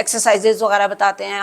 Exercises وغیرہ بتاتے ہیں,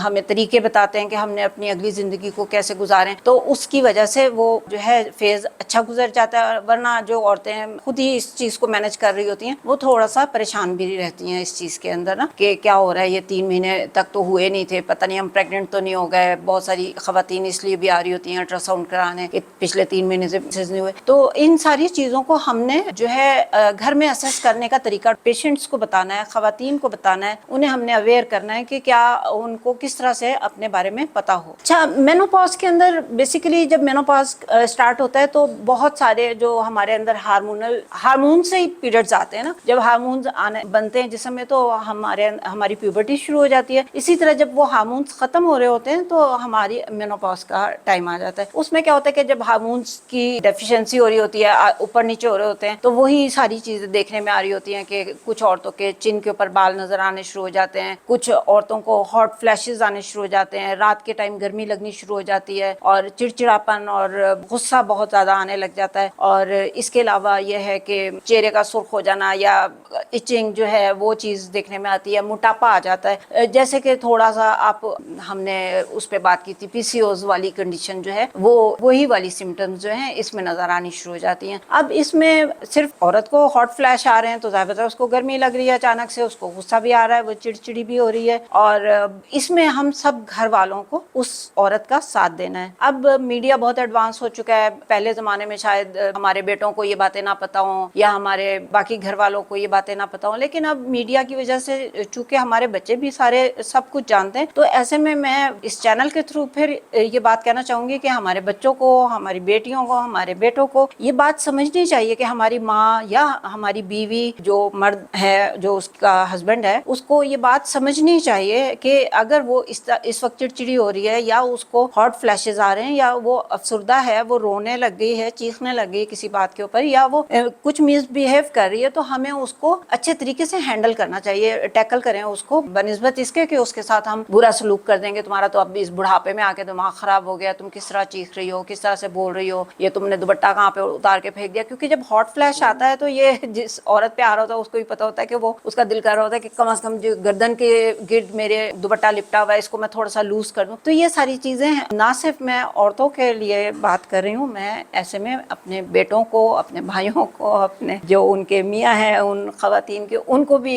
ہمیں طریقے بتاتے ہیں کہ ہم نے اپنی اگلی زندگی کو کیسے گزاریں, تو اس کی وجہ سے وہ جو ہے فیز اچھا گزر جاتا ہے. ورنہ جو عورتیں خود ہی اس چیز کو مینج کر رہی ہوتی ہیں وہ تھوڑا سا پریشان بھی رہتی ہیں اس چیز کے اندر نا, کہ کیا ہو رہا ہے, یہ 3 مہینے تک تو ہوئے نہیں تھے, پتہ نہیں ہم پریگننٹ تو نہیں ہو گئے. بہت ساری خواتین اس لیے بھی آ رہی ہوتی ہیں الٹرا ساؤنڈ کرانے کہ پچھلے 3 مہینے سے نہیں ہوئے. تو ان ساری چیزوں کو ہم نے جو ہے گھر میں اسیس کرنے کا طریقہ پیشنٹس کو بتانا ہے, خواتین کو بتانا ہے, انہیں ہم نے اویئر کرنا ہے کہ کیا ان کو کس طرح سے اپنے بارے میں پتا ہو. اچھا, مینوپاز کے اندر بیسیکلی جب مینوپاز اسٹارٹ ہوتا ہے تو بہت سارے جو ہمارے اندر ہارمون سے ہی پیریڈز آتے ہیں نا, جب ہارمونز بنتے ہیں جسم میں تو ہماری پیوبرٹی شروع ہو جاتی ہے. اسی طرح جب وہ ہارمونز ختم ہو رہے ہوتے ہیں تو ہماری مینوپاز کا ٹائم آ جاتا ہے. اس میں کیا ہوتا ہے کہ جب ہارمونز کی ڈیفیشنسی ہو رہی ہوتی ہے, اوپر نیچے ہو رہے ہوتے ہیں, تو وہی ساری چیزیں دیکھنے میں آ رہی ہوتی ہیں کہ کچھ عورتوں کے چن کے اوپر بال نظر آنے شروع ہو جاتے ہیں, کچھ عورتوں کو ہاٹ فلیشز آنے شروع ہو جاتے ہیں, رات کے ٹائم گرمی لگنی شروع ہو جاتی ہے, اور چڑچڑاپن اور غصہ بہت زیادہ آنے لگ جاتا ہے. اور اس کے علاوہ یہ ہے کہ چہرے کا سرخ ہو جانا یا ایچنگ جو ہے وہ چیز دیکھنے میں آتی ہے, موٹاپا آ جاتا ہے. جیسے کہ تھوڑا سا ہم نے اس پہ بات کی تھی, پی سی اوز والی کنڈیشن جو ہے وہی والی سمٹمز جو ہیں اس میں نظر آنی شروع ہو جاتی ہیں. اب اس میں صرف عورت کو ہاٹ فلیش آ رہے ہیں تو ظاہر ہے اس کو گرمی لگ رہی ہے, اچانک سے اس کو غصہ بھی آ رہا ہے, وہ چڑچڑی بھی ہو رہی ہے, اور اس میں ہم سب گھر والوں کو اس عورت کا ساتھ دینا ہے. اب میڈیا بہت ایڈوانس ہو چکا ہے, پہلے زمانے میں شاید ہمارے بیٹوں کو یہ باتیں نہ پتا ہوں یا ہمارے باقی گھر والوں کو یہ باتیں نہ پتا ہوں, لیکن اب میڈیا کی وجہ سے چونکہ ہمارے بچے بھی سارے سب کچھ جانتے ہیں, تو ایسے میں اس چینل کے تھرو پھر یہ بات کہنا چاہوں گی کہ ہمارے بچوں کو, ہماری بیٹیوں کو, ہمارے بیٹوں کو یہ بات سمجھنی چاہیے کہ ہماری ماں یا ہماری بیوی جو مرد ہے, جو اس کا ہسبینڈ ہے, اس کو یہ بات سمجھنی چاہیے کہ اگر وہ اس وقت چڑچڑی ہو رہی ہے یا اس کو ہاٹ فلیشز آ رہے ہیں یا وہ افسردہ ہے, وہ رونے لگ گئی ہے, چیخنے لگ گئی کسی بات کے اوپر, یا وہ کچھ مس بیہیو کر رہی ہے, تو ہمیں اس کو اچھے طریقے سے ہینڈل کرنا چاہیے, ٹیکل کریں اس کو, بنسبت اس کے کہ اس کے ساتھ ہم برا سلوک کر دیں گے, تمہارا تو اب اس بڑھاپے میں آ کے دماغ خراب ہو گیا, تم کس طرح چیخ رہی ہو, کس طرح سے بول رہی ہو, یہ تم نے دوپٹہ کہاں پہ اتار کے پھینک دیا. کیونکہ جب ہاٹ فلیش آتا ہے تو یہ جس عورت پہ آ رہا ہوتا ہے اس کو بھی پتا ہوتا ہے کہ وہ اس کا دل کر رہا ہوتا ہے کہ کم از کم جو گردن کے گرد میرے دوپٹہ لپٹا ہوا ہے اس کو میں تھوڑا سا لوز کر دوں. تو یہ ساری چیزیں نہ صرف میں عورتوں کے لیے بات کر رہی ہوں, میں ایسے میں اپنے بیٹوں کو, اپنے بھائیوں کو, اپنے جو ان کے میاں ہیں ان خواتین کے, ان کو بھی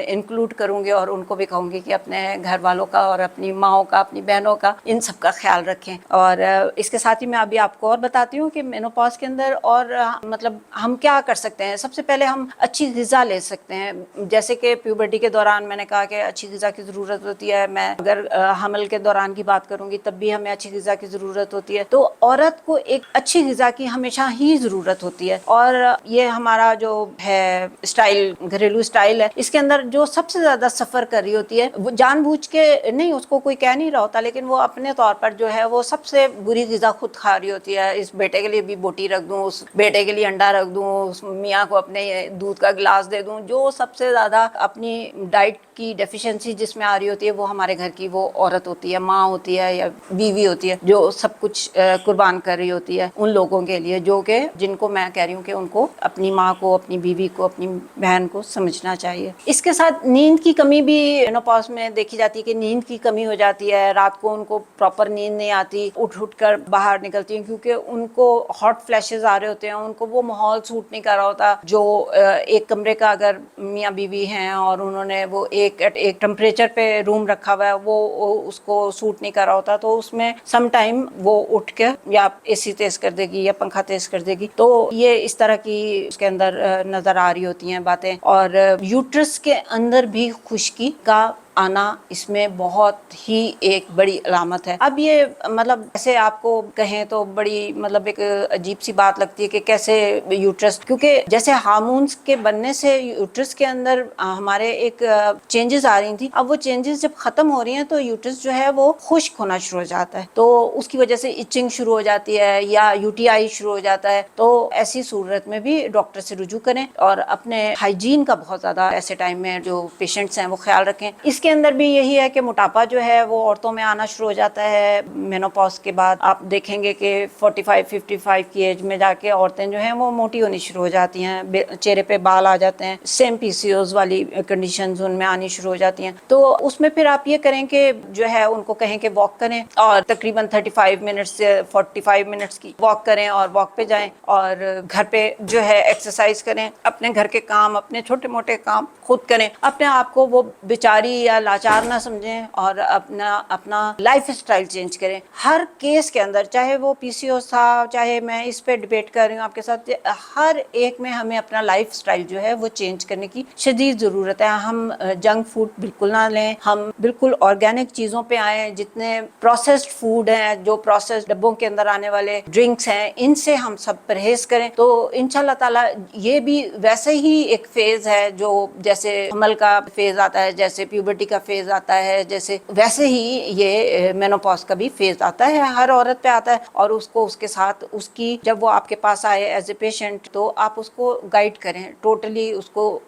انکلوڈ کروں گی اور ان کو بھی کہوں گی کہ اپنے گھر والوں کا اور اپنی ماؤں کا, اپنی بہنوں کا, ان سب کا خیال رکھیں. اور اس کے ساتھ ہی میں ابھی آپ کو اور بتاتی ہوں کہ مینوپاز کے اندر اور مطلب ہم کیا کر سکتے ہیں. سب سے پہلے ہم اچھی غذا لے سکتے ہیں, جیسے کہ پیوبرٹی کے دوران میں نے کہا کہ اچھی غذا کی ضرورت ہوتی ہے. میں اگر حمل کے دوران کی بات کروں گی تب بھی ہمیں اچھی غذا کی ضرورت ہوتی ہے. تو عورت کو ایک اچھی غذا کی ہمیشہ ہی ضرورت ہوتی ہے. اور یہ ہمارا جو ہے اسٹائل, گھریلو اسٹائل ہے, اس کے اندر جو سب سے زیادہ سفر کر رہی ہوتی ہے وہ جان بوجھ کے نہیں, اس کو کوئی کہہ نہیں رہا ہوتا, لیکن وہ اپنے طور پر جو ہے وہ سب سے بری غذا خود کھا رہی ہوتی ہے. اس بیٹے کے لیے بھی بوٹی رکھ دوں, اس بیٹے کے لیے انڈا رکھ دوں, اس میاں کو اپنے دودھ کا گلاس دے دوں. جو سب سے زیادہ اپنی ڈائٹ کی ڈیفیشنسی جس میں آ رہی ہوتی ہے وہ ہمارے گھر کی وہ عورت ہوتی ہے, ماں ہوتی ہے یا بیوی ہوتی ہے, جو سب کچھ قربان کر رہی ہوتی ہے ان لوگوں کے لیے, جو کہ جن کو میں کہہ رہی ہوں کہ ان کو اپنی ماں کو, اپنی بیوی کو, اپنی بہن کو سمجھنا چاہیے. اس کے ساتھ نیند کی کمی بھی مینوپاز میں دیکھی جاتی ہے کہ نیند کی کمی ہو جاتی ہے, رات کو ان کو پراپر نیند نہیں آتی, اٹھ کر باہر نکلتی ہیں کیونکہ ان کو ہاٹ فلیشز آ رہے ہوتے ہیں, ان کو وہ ماحول سوٹ نہیں کر رہا ہوتا جو ایک کمرے کا اگر میاں بیوی ہیں اور انہوں نے وہ ایک ٹمپریچر پہ روم رکھا ہوا ہے, وہ اس کو سوٹ نہیں کر رہا ہوتا, تو اس میں سم ٹائم وہ اٹھ کے یا اے سی تیز کر دے گی یا پنکھا تیز کر دے گی. تو یہ اس طرح کی اس کے اندر نظر آ رہی ہوتی ہیں باتیں. اور یوٹرس کے اندر بھی خشکی کا آنا اس میں بہت ہی ایک بڑی علامت ہے. اب یہ مطلب ایسے آپ کو کہیں تو بڑی مطلب ایک عجیب سی بات لگتی ہے کہ کیسے یوٹرس, کیونکہ جیسے ہارمونز کے بننے سے یوٹرس کے اندر ہمارے ایک چینجز آ رہی تھیں, اب وہ چینجز جب ختم ہو رہی ہیں تو یوٹرس جو ہے وہ خشک ہونا شروع ہو جاتا ہے, تو اس کی وجہ سے ایچنگ شروع ہو جاتی ہے یا یو ٹی آئی شروع ہو جاتا ہے. تو ایسی صورت میں بھی ڈاکٹر سے رجوع کریں اور اپنے ہائیجین کا بہت زیادہ ایسے ٹائم میں جو پیشنٹس ہیں وہ خیال رکھیں. اس کے کے اندر بھی یہی ہے کہ موٹاپا جو ہے وہ عورتوں میں آنا شروع ہو جاتا ہے مینوپاز کے بعد. آپ دیکھیں گے کہ 45-55 کی ایج میں جا کے عورتیں جو ہیں وہ موٹی ہونی شروع ہو جاتی ہیں, چہرے پہ بال آ جاتے ہیں, سیم پی سی اوز والی کنڈیشنز ان میں آنی شروع ہو جاتی ہیں. تو اس میں پھر آپ یہ کریں کہ جو ہے ان کو کہیں کہ واک کریں, اور تقریباً 35 منٹس سے 45 منٹس کی واک کریں, اور واک پہ جائیں, اور گھر پہ جو ہے ایکسرسائز کریں, اپنے گھر کے کام, اپنے چھوٹے موٹے کام خود کریں, اپنے آپ کو وہ بیچاری یا لاچار نہ سمجھیں, اور اپنا لائف اسٹائل چینج کریں. ہر کیس کے اندر, چاہے وہ پی سی او تھا, چاہے میں اس پہ ڈبیٹ کر رہی ہوں آپ کے ساتھ, ہر ایک میں ہمیں اپنا لائف اسٹائل جو ہے وہ چینج کرنے کی شدید ضرورت ہے. ہم جنک فوڈ بالکل نہ لیں, ہم بالکل آرگینک چیزوں پہ آئیں. جتنے پروسیسڈ فوڈ ہیں, جو پروسیسڈ ڈبوں کے اندر آنے والے ڈرنکس ہیں, ان سے ہم سب پرہیز کریں. تو انشاءاللہ تعالی یہ بھی ویسے ہی ایک فیز ہے جو جیسے حمل کا فیز آتا ہے, جیسے پیوبرٹی کا فیز آتا ہے, جیسے ویسے ہی یہ مینوپاز کا بھی فیز آتا ہے, ہر عورت پہ آتا ہے. اور اس کو اس کے ساتھ اس کی جب وہ آپ کے پاس آئے ایز اے پیشنٹ, تو آپ اس کو گائیڈ کریں, ٹوٹلی اس کو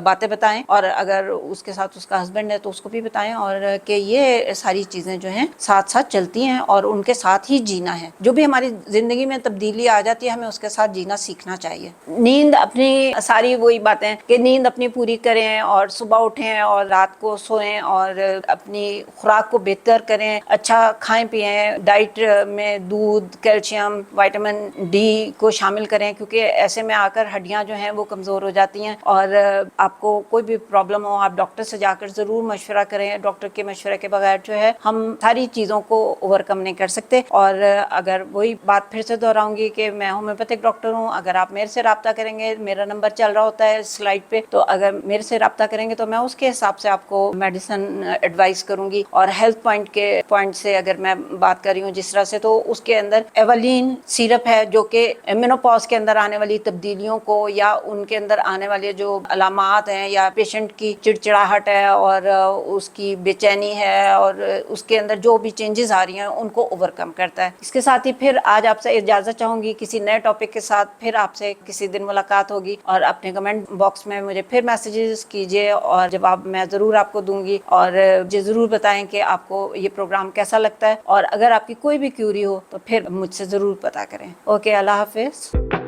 باتیں بتائیں, اور اگر اس کے ساتھ اس کا ہسبینڈ ہے تو اس کو بھی بتائیں, اور کہ یہ ساری چیزیں جو ہیں ساتھ ساتھ چلتی ہیں اور ان کے ساتھ ہی جینا ہے. جو بھی ہماری زندگی میں تبدیلی آ جاتی ہے, ہمیں اس کے ساتھ جینا سیکھنا چاہیے. نیند اپنی, ساری وہی باتیں کہ نیند اپنی پوری کریں, اور صبح اٹھیں اور رات کو سوئیں, اور اپنی خوراک کو بہتر کریں, اچھا کھائیں پئیں, ڈائٹ میں دودھ, کیلشیم, وائٹامن ڈی کو شامل کریں, کیونکہ ایسے میں آ کر ہڈیاں جو ہیں وہ کمزور ہو جاتی ہیں. اور آپ کو کوئی بھی پرابلم ہو, آپ ڈاکٹر سے جا کر ضرور مشورہ کریں. ڈاکٹر کے مشورے کے بغیر جو ہے ہم ساری چیزوں کو اوور کم نہیں کر سکتے. اور اگر وہی بات پھر سے دہراؤں گی کہ میں ہومیوپیتھک ڈاکٹر ہوں. اگر آپ میرے سے رابطہ کریں گے, میرا نمبر چل رہا ہوتا ہے سلائڈ پہ, تو اگر میرے سے رابطہ کریں گے تو میں اس کے حساب سے آپ کو میڈیسن ایڈوائز کروں گی. اور ہیلتھ پوائنٹ سے اگر میں بات کر رہی ہوں جس طرح سے, تو اس کے اندر ایولین سیرپ ہے, جو کہ مینوپاز کے اندر آنے والی تبدیلیوں کو, یا ان کے اندر آنے والے جو علامات ہیں, یا پیشنٹ کی چڑچڑاہٹ ہے, اور اس کی بے چینی ہے, اور اس کے اندر جو بھی چینجز آ رہی ہیں ان کو اوور کم کرتا ہے. اس کے ساتھ ہی پھر آج آپ سے اجازت چاہوں گی, کسی نئے ٹاپک کے ساتھ پھر آپ سے کسی دن ملاقات ہوگی. اور اپنے کمنٹ باکس میں مجھے پھر میسیجز کیجیے, اور جواب میں ضرور آپ کو دوں گی. اور مجھے ضرور بتائیں کہ آپ کو یہ پروگرام کیسا لگتا ہے, اور اگر آپ کی کوئی بھی کیوری ہو تو پھر مجھ سے ضرور پتہ کریں. اوکے, اللہ حافظ.